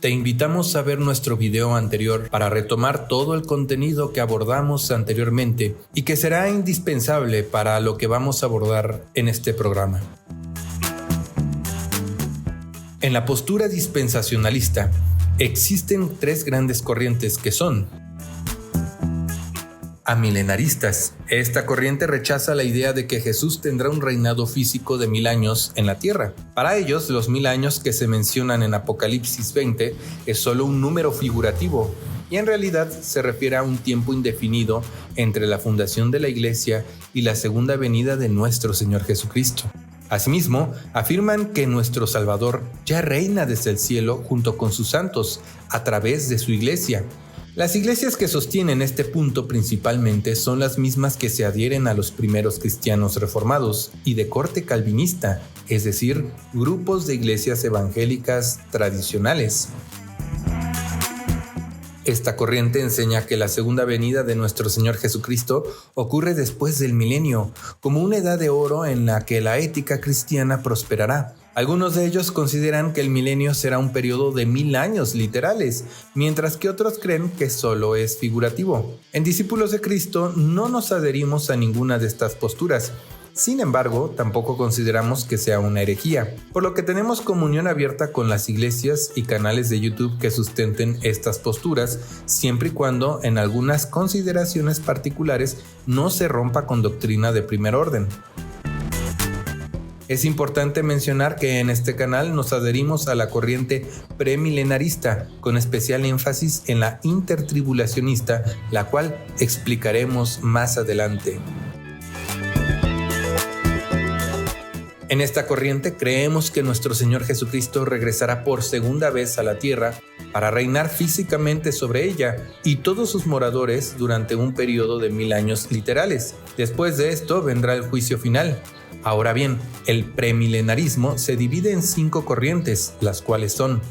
Te invitamos a ver nuestro video anterior para retomar todo el contenido que abordamos anteriormente y que será indispensable para lo que vamos a abordar en este programa. En la postura dispensacionalista existen tres grandes corrientes que son: amilenaristas. Esta corriente rechaza la idea de que Jesús tendrá un reinado físico de 1000 años en la tierra. Para ellos, los 1000 años que se mencionan en Apocalipsis 20 es solo un número figurativo y en realidad se refiere a un tiempo indefinido entre la fundación de la iglesia y la segunda venida de nuestro Señor Jesucristo. Asimismo, afirman que nuestro Salvador ya reina desde el cielo junto con sus santos a través de su iglesia. Las iglesias que sostienen este punto principalmente son las mismas que se adhieren a los primeros cristianos reformados y de corte calvinista, es decir, grupos de iglesias evangélicas tradicionales. Esta corriente enseña que la segunda venida de nuestro Señor Jesucristo ocurre después del milenio, como una edad de oro en la que la ética cristiana prosperará. Algunos de ellos consideran que el milenio será un periodo de 1000 años literales, mientras que otros creen que solo es figurativo. En Discípulos de Cristo no nos adherimos a ninguna de estas posturas. Sin embargo, tampoco consideramos que sea una herejía, por lo que tenemos comunión abierta con las iglesias y canales de YouTube que sustenten estas posturas, siempre y cuando en algunas consideraciones particulares no se rompa con doctrina de primer orden. Es importante mencionar que en este canal nos adherimos a la corriente premilenarista, con especial énfasis en la intertribulacionista, la cual explicaremos más adelante. En esta corriente creemos que nuestro Señor Jesucristo regresará por segunda vez a la tierra para reinar físicamente sobre ella y todos sus moradores durante un periodo de 1000 años literales. Después de esto vendrá el juicio final. Ahora bien, el premilenarismo se divide en 5 corrientes, las cuales son: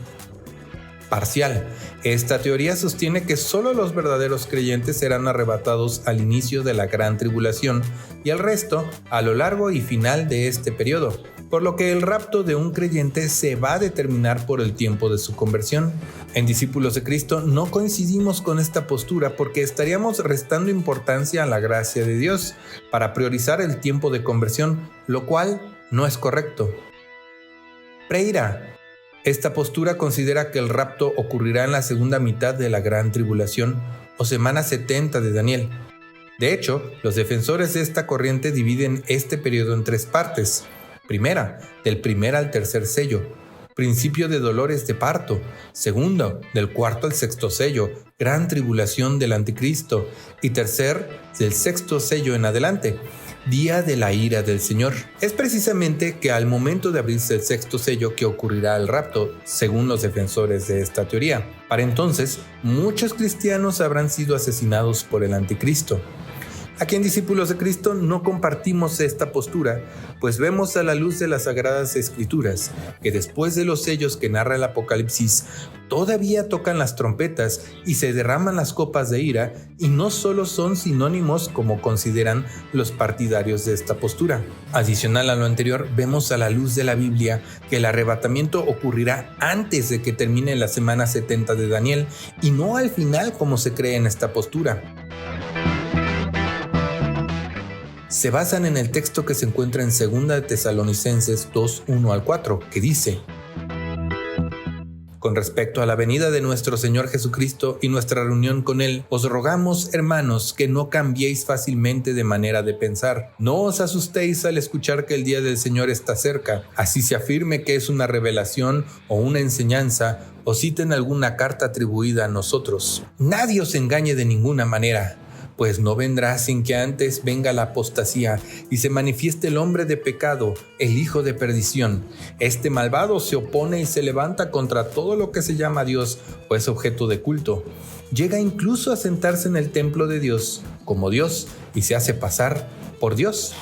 parcial. Esta teoría sostiene que solo los verdaderos creyentes serán arrebatados al inicio de la gran tribulación y el resto a lo largo y final de este periodo, por lo que el rapto de un creyente se va a determinar por el tiempo de su conversión. En Discípulos de Cristo no coincidimos con esta postura porque estaríamos restando importancia a la gracia de Dios para priorizar el tiempo de conversión, lo cual no es correcto. Preira. Esta postura considera que el rapto ocurrirá en la segunda mitad de la gran tribulación o semana 70 de Daniel. De hecho, los defensores de esta corriente dividen este periodo en 3 partes. Primera, del primer al tercer sello, principio de dolores de parto. Segundo, del cuarto al sexto sello, gran tribulación del anticristo. Y tercer, del sexto sello en adelante, día de la ira del Señor. Es precisamente que al momento de abrirse el sexto sello que ocurrirá el rapto, según los defensores de esta teoría. Para entonces, muchos cristianos habrán sido asesinados por el anticristo. Aquí en Discípulos de Cristo no compartimos esta postura, pues vemos a la luz de las Sagradas Escrituras que después de los sellos que narra el Apocalipsis, todavía tocan las trompetas y se derraman las copas de ira, y no solo son sinónimos como consideran los partidarios de esta postura. Adicional a lo anterior, vemos a la luz de la Biblia que el arrebatamiento ocurrirá antes de que termine la semana 70 de Daniel y no al final como se cree en esta postura. Se basan en el texto que se encuentra en 2 de Tesalonicenses 2, 1 al 4, que dice: Con respecto a la venida de nuestro Señor Jesucristo y nuestra reunión con Él, os rogamos, hermanos, que no cambiéis fácilmente de manera de pensar. No os asustéis al escuchar que el día del Señor está cerca, así se afirme que es una revelación o una enseñanza, o citen alguna carta atribuida a nosotros. Nadie os engañe de ninguna manera, pues no vendrá sin que antes venga la apostasía y se manifieste el hombre de pecado, el hijo de perdición. Este malvado se opone y se levanta contra todo lo que se llama Dios o es objeto de culto. Llega incluso a sentarse en el templo de Dios como Dios y se hace pasar por Dios.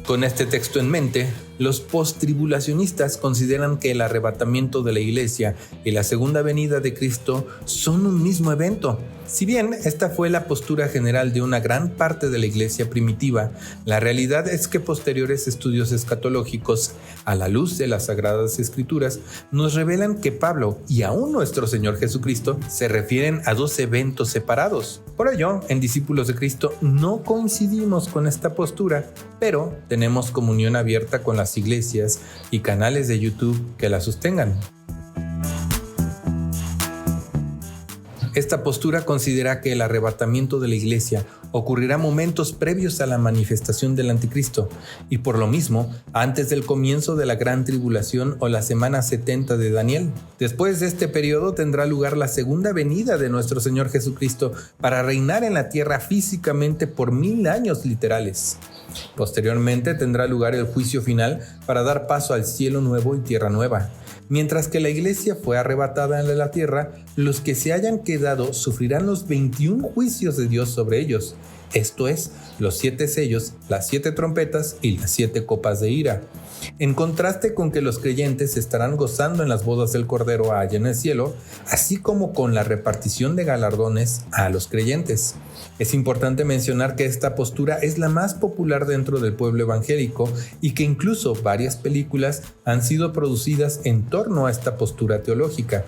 Con este texto en mente, los postribulacionistas consideran que el arrebatamiento de la iglesia y la segunda venida de Cristo son un mismo evento. Si bien esta fue la postura general de una gran parte de la iglesia primitiva, la realidad es que posteriores estudios escatológicos, a la luz de las Sagradas Escrituras, nos revelan que Pablo y aún nuestro Señor Jesucristo se refieren a dos eventos separados. Por ello, en Discípulos de Cristo no coincidimos con esta postura, pero tenemos comunión abierta con las iglesias y canales de YouTube que la sostengan. Esta postura considera que el arrebatamiento de la iglesia ocurrirá momentos previos a la manifestación del anticristo y por lo mismo antes del comienzo de la gran tribulación o la semana 70 de Daniel. Después de este periodo tendrá lugar la segunda venida de nuestro Señor Jesucristo para reinar en la tierra físicamente por 1000 años literales. Posteriormente tendrá lugar el juicio final para dar paso al cielo nuevo y tierra nueva. Mientras que la iglesia fue arrebatada de la tierra, los que se hayan quedado sufrirán los 21 juicios de Dios sobre ellos, esto es, los 7 sellos, las 7 trompetas y las 7 copas de ira. En contraste con que los creyentes estarán gozando en las bodas del Cordero allá en el cielo, así como con la repartición de galardones a los creyentes. Es importante mencionar que esta postura es la más popular dentro del pueblo evangélico y que incluso varias películas han sido producidas en torno a esta postura teológica.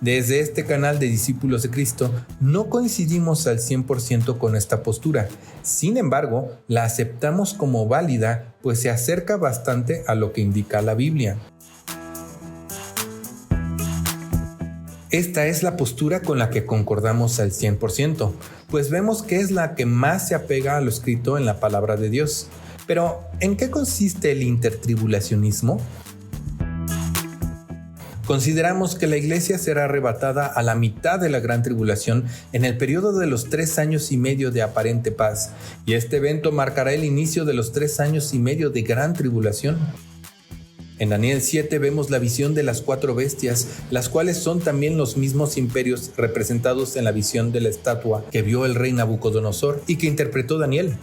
Desde este canal de Discípulos de Cristo no coincidimos al 100% con esta postura. Sin embargo, la aceptamos como válida, pues se acerca bastante a lo que indica la Biblia. Esta es la postura con la que concordamos al 100%, pues vemos que es la que más se apega a lo escrito en la palabra de Dios. Pero, ¿en qué consiste el intertribulacionismo? Consideramos que la iglesia será arrebatada a la mitad de la gran tribulación en el periodo de los 3 años y medio de aparente paz, y este evento marcará el inicio de los 3 años y medio de gran tribulación. En Daniel 7 vemos la visión de las 4 bestias, las cuales son también los mismos imperios representados en la visión de la estatua que vio el rey Nabucodonosor y que interpretó Daniel.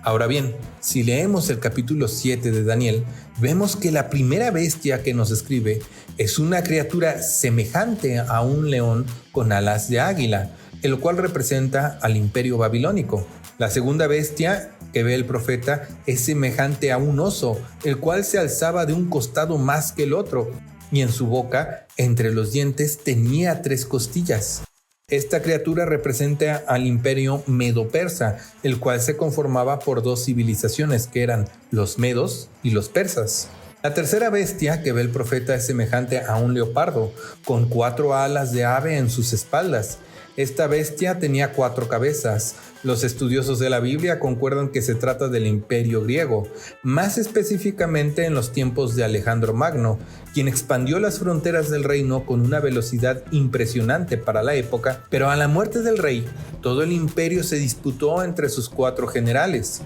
Ahora bien, si leemos el capítulo 7 de Daniel, vemos que la primera bestia que nos describe es una criatura semejante a un león con alas de águila, el cual representa al imperio babilónico. La segunda bestia que ve el profeta es semejante a un oso, el cual se alzaba de un costado más que el otro, y en su boca, entre los dientes, tenía 3 costillas. Esta criatura representa al imperio medo-persa, el cual se conformaba por 2 civilizaciones que eran los medos y los persas. La tercera bestia que ve el profeta es semejante a un leopardo, con 4 alas de ave en sus espaldas. Esta bestia tenía 4 cabezas. Los estudiosos de la Biblia concuerdan que se trata del imperio griego, más específicamente en los tiempos de Alejandro Magno, quien expandió las fronteras del reino con una velocidad impresionante para la época, pero a la muerte del rey, todo el imperio se disputó entre sus 4 generales.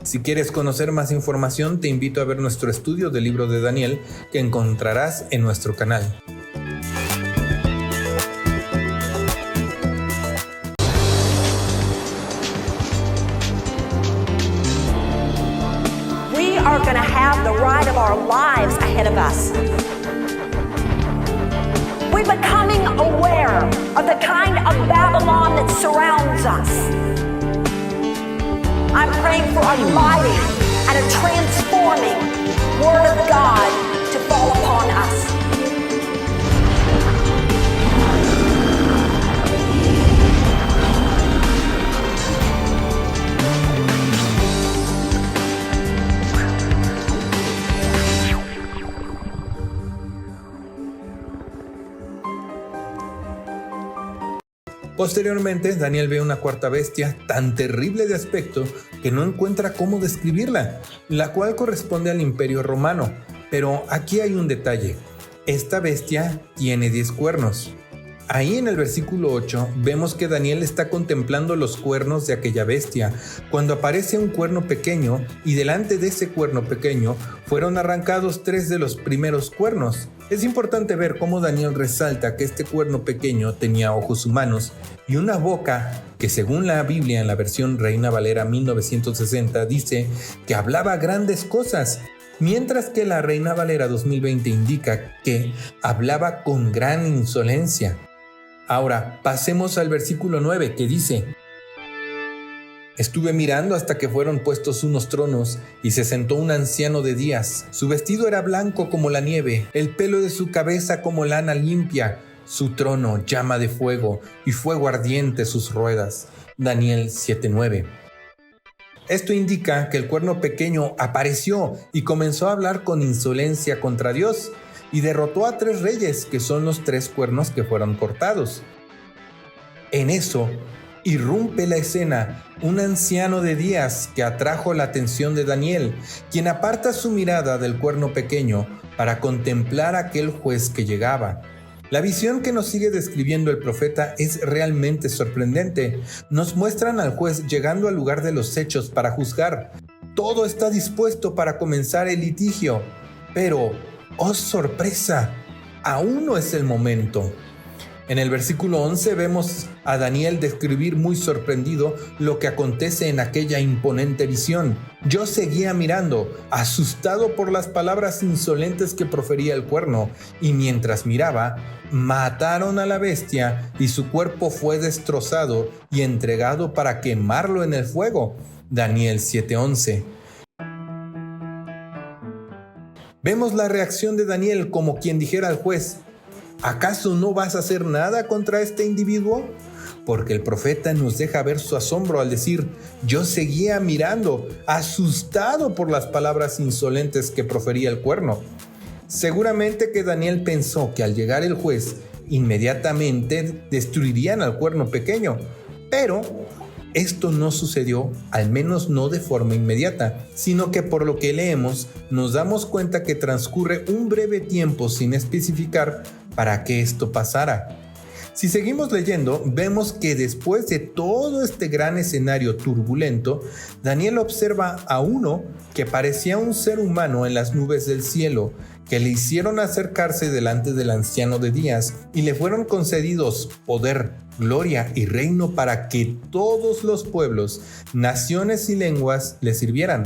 Si quieres conocer más información, te invito a ver nuestro estudio del libro de Daniel que encontrarás en nuestro canal. Are going to have the ride of our lives ahead of us. We're becoming aware of the kind of Babylon that surrounds us. I'm praying for a mighty and a transforming Word of God to fall upon us. Posteriormente, Daniel ve una 4ª bestia tan terrible de aspecto que no encuentra cómo describirla, la cual corresponde al Imperio Romano. Pero aquí hay un detalle: esta bestia tiene 10 cuernos. Ahí en el versículo 8 vemos que Daniel está contemplando los cuernos de aquella bestia, cuando aparece un cuerno pequeño y delante de ese cuerno pequeño fueron arrancados 3 de los primeros cuernos. Es importante ver cómo Daniel resalta que este cuerno pequeño tenía ojos humanos y una boca que, según la Biblia en la versión Reina Valera 1960, dice que hablaba grandes cosas. mientras que la Reina Valera 2020 indica que hablaba con gran insolencia. Ahora, pasemos al versículo 9 que dice: Estuve mirando hasta que fueron puestos unos tronos y se sentó un anciano de días. Su vestido era blanco como la nieve, el pelo de su cabeza como lana limpia, su trono llama de fuego y fuego ardiente sus ruedas. Daniel 7:9. Esto indica que el cuerno pequeño apareció y comenzó a hablar con insolencia contra Dios y derrotó a 3 reyes, que son los 3 cuernos que fueron cortados. En eso, irrumpe la escena un anciano de días que atrajo la atención de Daniel, quien aparta su mirada del cuerno pequeño para contemplar a aquel juez que llegaba. La visión que nos sigue describiendo el profeta es realmente sorprendente. Nos muestran al juez llegando al lugar de los hechos para juzgar. Todo está dispuesto para comenzar el litigio, pero, ¡oh sorpresa!, aún no es el momento. En el versículo 11 vemos a Daniel describir muy sorprendido lo que acontece en aquella imponente visión. Yo seguía mirando, asustado por las palabras insolentes que profería el cuerno, y mientras miraba, mataron a la bestia y su cuerpo fue destrozado y entregado para quemarlo en el fuego. Daniel 7:11. Vemos la reacción de Daniel como quien dijera al juez: ¿acaso no vas a hacer nada contra este individuo? Porque el profeta nos deja ver su asombro al decir: yo seguía mirando, asustado por las palabras insolentes que profería el cuerno. Seguramente que Daniel pensó que al llegar el juez, inmediatamente destruirían al cuerno pequeño, pero esto no sucedió, al menos no de forma inmediata, sino que por lo que leemos nos damos cuenta que transcurre un breve tiempo sin especificar para que esto pasara. Si seguimos leyendo, vemos que después de todo este gran escenario turbulento, Daniel observa a uno que parecía un ser humano en las nubes del cielo, que le hicieron acercarse delante del anciano de días y le fueron concedidos poder, gloria y reino para que todos los pueblos, naciones y lenguas le sirvieran.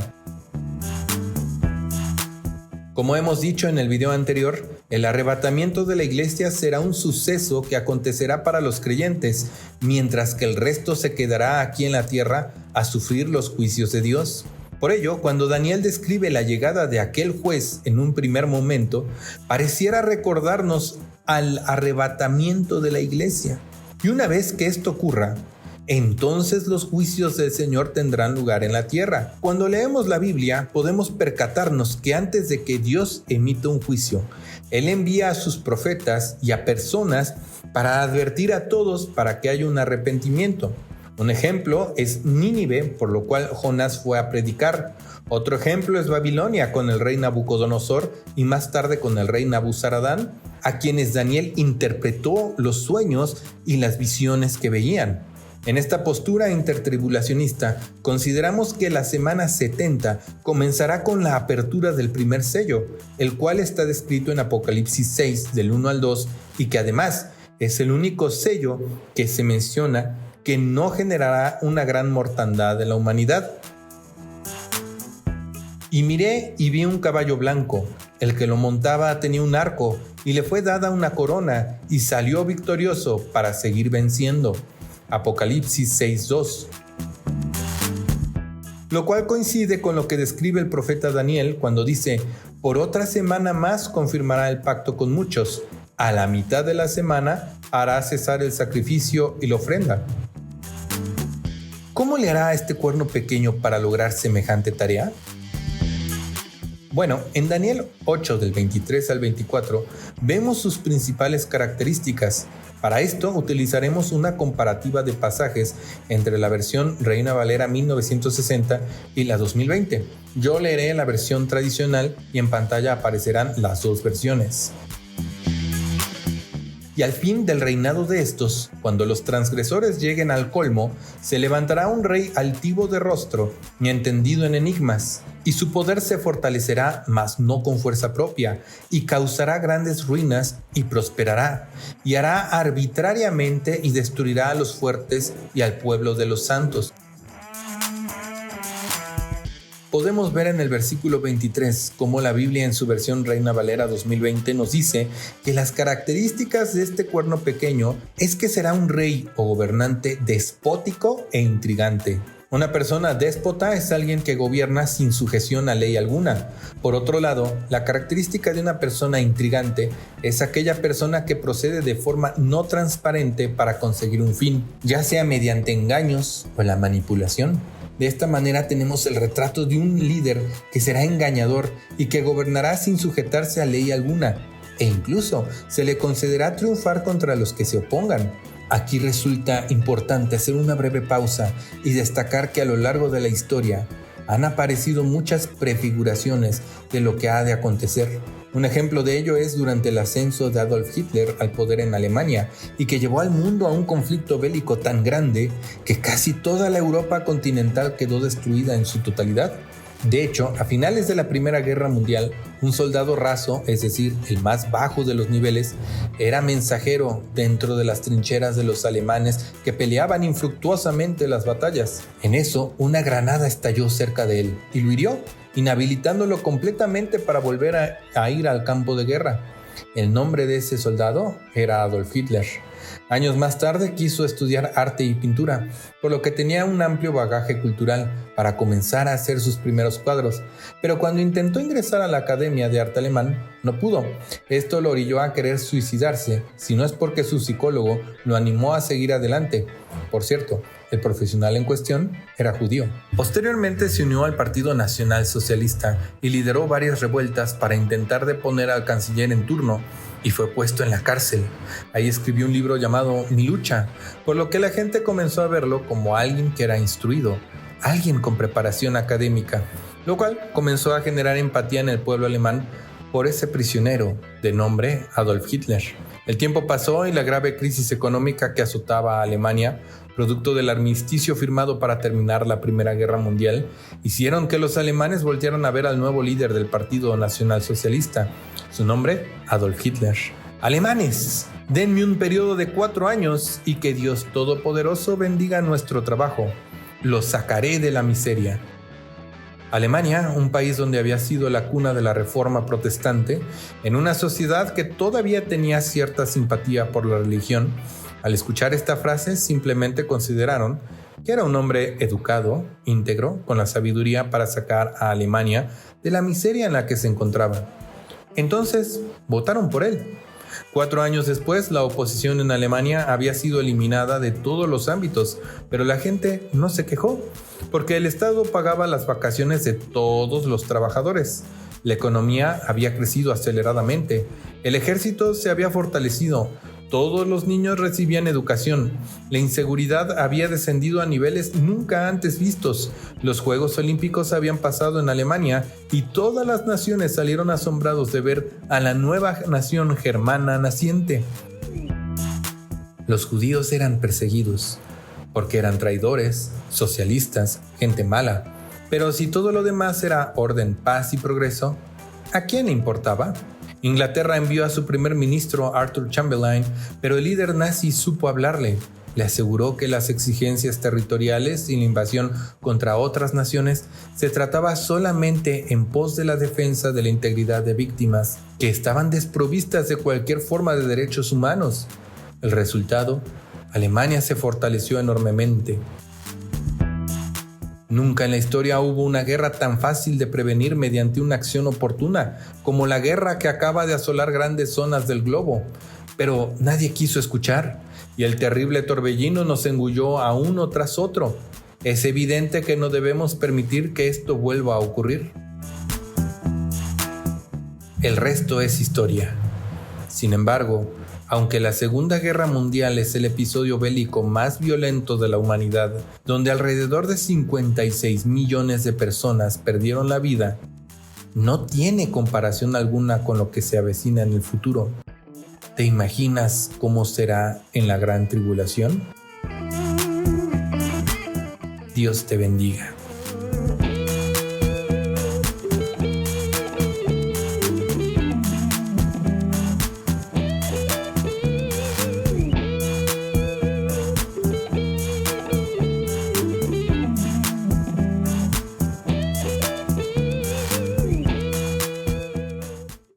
Como hemos dicho en el video anterior, el arrebatamiento de la iglesia será un suceso que acontecerá para los creyentes, mientras que el resto se quedará aquí en la tierra a sufrir los juicios de Dios. Por ello, cuando Daniel describe la llegada de aquel juez en un primer momento, pareciera recordarnos al arrebatamiento de la iglesia. Y una vez que esto ocurra, entonces los juicios del Señor tendrán lugar en la tierra. Cuando leemos la Biblia, podemos percatarnos que antes de que Dios emita un juicio, Él envía a sus profetas y a personas para advertir a todos para que haya un arrepentimiento. Un ejemplo es Nínive, por lo cual Jonás fue a predicar. Otro ejemplo es Babilonia con el rey Nabucodonosor y más tarde con el rey Nabuzaradán, a quienes Daniel interpretó los sueños y las visiones que veían. En esta postura intertribulacionista, consideramos que la semana 70 comenzará con la apertura del primer sello, el cual está descrito en Apocalipsis 6 del 1 al 2 y que además es el único sello que se menciona que no generará una gran mortandad de la humanidad. Y miré y vi un caballo blanco. El que lo montaba tenía un arco y le fue dada una corona y salió victorioso para seguir venciendo. Apocalipsis 6:2. Lo cual coincide con lo que describe el profeta Daniel cuando dice: por otra semana más confirmará el pacto con muchos. A la mitad de la semana hará cesar el sacrificio y la ofrenda. ¿Cómo le hará a este cuerno pequeño para lograr semejante tarea? Bueno, en Daniel 8 del 23 al 24 vemos sus principales características. Para esto utilizaremos una comparativa de pasajes entre la versión Reina Valera 1960 y la 2020. Yo leeré la versión tradicional y en pantalla aparecerán las dos versiones. Y al fin del reinado de estos, cuando los transgresores lleguen al colmo, se levantará un rey altivo de rostro y entendido en enigmas, y su poder se fortalecerá, mas no con fuerza propia, y causará grandes ruinas y prosperará, y hará arbitrariamente y destruirá a los fuertes y al pueblo de los santos. podemos ver en el versículo 23 cómo la Biblia en su versión Reina Valera 2020 nos dice que las características de este cuerno pequeño es que será un rey o gobernante despótico e intrigante. Una persona déspota es alguien que gobierna sin sujeción a ley alguna. Por otro lado, la característica de una persona intrigante es aquella persona que procede de forma no transparente para conseguir un fin, ya sea mediante engaños o la manipulación. De esta manera tenemos el retrato de un líder que será engañador y que gobernará sin sujetarse a ley alguna, e incluso se le concederá triunfar contra los que se opongan. Aquí resulta importante hacer una breve pausa y destacar que a lo largo de la historia han aparecido muchas prefiguraciones de lo que ha de acontecer. Un ejemplo de ello es durante el ascenso de Adolf Hitler al poder en Alemania y que llevó al mundo a un conflicto bélico tan grande que casi toda la Europa continental quedó destruida en su totalidad. De hecho, a finales de la Primera Guerra Mundial, un soldado raso, es decir, el más bajo de los niveles, era mensajero dentro de las trincheras de los alemanes que peleaban infructuosamente las batallas. En eso, una granada estalló cerca de él y lo hirió, inhabilitándolo completamente para volver a ir al campo de guerra. El nombre de ese soldado era Adolf Hitler. Años más tarde quiso estudiar arte y pintura, por lo que tenía un amplio bagaje cultural para comenzar a hacer sus primeros cuadros, pero cuando intentó ingresar a la Academia de Arte Alemán, no pudo. Esto lo orilló a querer suicidarse, si no es porque su psicólogo lo animó a seguir adelante. Por cierto, el profesional en cuestión era judío. Posteriormente se unió al Partido Nacional Socialista y lideró varias revueltas para intentar deponer al canciller en turno, y fue puesto en la cárcel. Ahí escribió un libro llamado Mi lucha, por lo que la gente comenzó a verlo como alguien que era instruido, alguien con preparación académica, lo cual comenzó a generar empatía en el pueblo alemán por ese prisionero de nombre Adolf Hitler. El tiempo pasó y la grave crisis económica que azotaba a Alemania, producto del armisticio firmado para terminar la Primera Guerra Mundial, hicieron que los alemanes voltearan a ver al nuevo líder del Partido Nacional Socialista. Su nombre, Adolf Hitler. Alemanes, denme un periodo de 4 años y que Dios Todopoderoso bendiga nuestro trabajo. Los sacaré de la miseria. Alemania, un país donde había sido la cuna de la Reforma protestante, en una sociedad que todavía tenía cierta simpatía por la religión, al escuchar esta frase simplemente consideraron que era un hombre educado, íntegro, con la sabiduría para sacar a Alemania de la miseria en la que se encontraba. Entonces, votaron por él. 4 años después, la oposición en Alemania había sido eliminada de todos los ámbitos, pero la gente no se quejó, porque el Estado pagaba las vacaciones de todos los trabajadores. La economía había crecido aceleradamente, el ejército se había fortalecido, todos los niños recibían educación, la inseguridad había descendido a niveles nunca antes vistos, los Juegos Olímpicos habían pasado en Alemania y todas las naciones salieron asombrados de ver a la nueva nación germana naciente. Los judíos eran perseguidos porque eran traidores, socialistas, gente mala, pero si todo lo demás era orden, paz y progreso, ¿a quién le importaba? Inglaterra envió a su primer ministro Arthur Chamberlain, pero el líder nazi supo hablarle. Le aseguró que las exigencias territoriales y la invasión contra otras naciones se trataba solamente en pos de la defensa de la integridad de víctimas que estaban desprovistas de cualquier forma de derechos humanos. El resultado, Alemania se fortaleció enormemente. Nunca en la historia hubo una guerra tan fácil de prevenir mediante una acción oportuna como la guerra que acaba de asolar grandes zonas del globo. Pero nadie quiso escuchar y el terrible torbellino nos engulló a uno tras otro. Es evidente que no debemos permitir que esto vuelva a ocurrir. El resto es historia. Sin embargo, aunque la Segunda Guerra Mundial es el episodio bélico más violento de la humanidad, donde alrededor de 56 millones de personas perdieron la vida, no tiene comparación alguna con lo que se avecina en el futuro. ¿Te imaginas cómo será en la gran tribulación? Dios te bendiga.